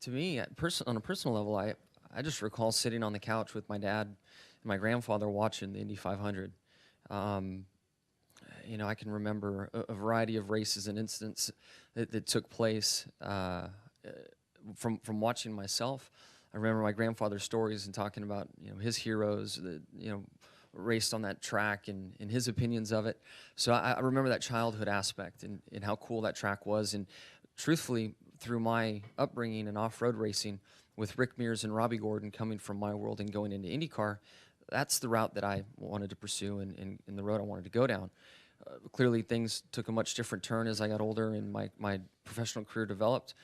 To me, on a personal level, I just recall sitting on the couch with my dad and my grandfather watching the Indy 500. Um, I can remember a variety of races and incidents that took place from watching myself. I remember my grandfather's stories and talking about his heroes that raced on that track and his opinions of it. So I remember that childhood aspect and how cool that track was. And truthfully, through my upbringing in off-road racing with Rick Mears and Robbie Gordon coming from my world and going into IndyCar, that's the route that I wanted to pursue and the road I wanted to go down. Clearly, things took a much different turn as I got older and my professional career developed.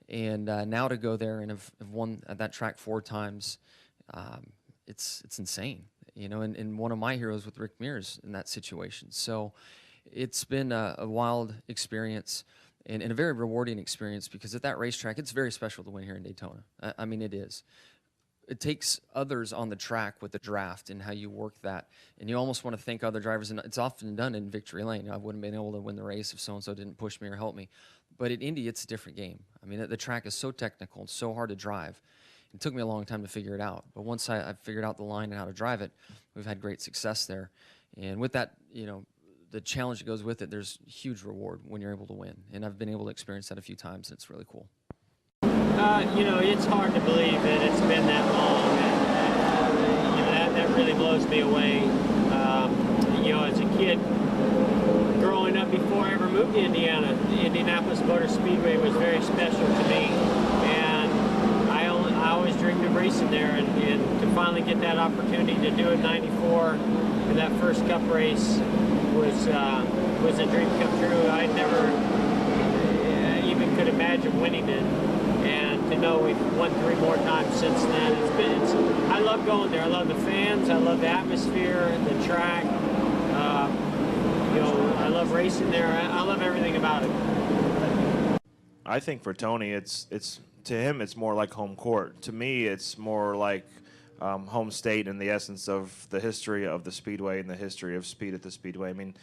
And now to go there and have won at that track 4 times, it's insane. And one of my heroes with Rick Mears in that situation. So it's been a wild experience and a very rewarding experience, because at that racetrack, it's very special to win here in Daytona. I mean, it is. It takes others on the track with the draft and how you work that. And you almost want to thank other drivers, and it's often done in victory lane. I wouldn't have been able to win the race if so-and-so didn't push me or help me. But at Indy, it's a different game. I mean, the track is so technical and so hard to drive. It took me a long time to figure it out. But once I figured out the line and how to drive it, we've had great success there. And with that, the challenge that goes with it, there's huge reward when you're able to win. And I've been able to experience that a few times, and it's really cool. It's hard to believe that it's been that long. And, that really blows me away. As a kid, growing up before I ever moved to Indiana, the Indianapolis Motor Speedway was very special to me. And I always dreamed of racing there. And to finally get that opportunity to do it in '94 in that first Cup race was a dream come true. I never even could imagine winning it. And to know we've won 3 more times since then, I love going there. I love the fans. I love the atmosphere, the track. I love racing there. I love everything about it. I think for Tony, it's to him it's more like home court. To me, it's more like home state in the essence of the history of the Speedway and the history of speed at the Speedway. I mean,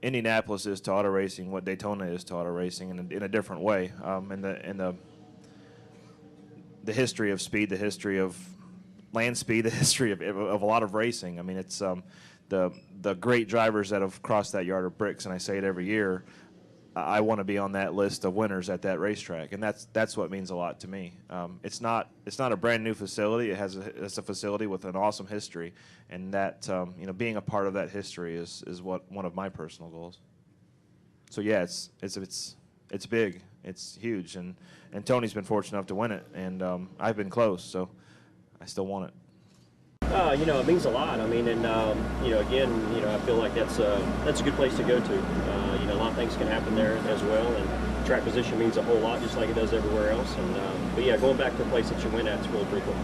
Indianapolis is to auto racing what Daytona is to auto racing in a different way. In the history of speed, the history of land speed, the history of a lot of racing. I mean, it's the great drivers that have crossed that yard of bricks, and I say it every year. I want to be on that list of winners at that racetrack, and that's what means a lot to me. It's not a brand new facility. It's a facility with an awesome history, and that being a part of that history is one of my personal goals. So yeah, it's big, it's huge, and Tony's been fortunate enough to win it, and I've been close, so I still want it. It means a lot. I mean, and again, I feel like that's a good place to go to. A lot of things can happen there as well, and track position means a whole lot, just like it does everywhere else. And but yeah, going back to a place that you win at is really pretty cool.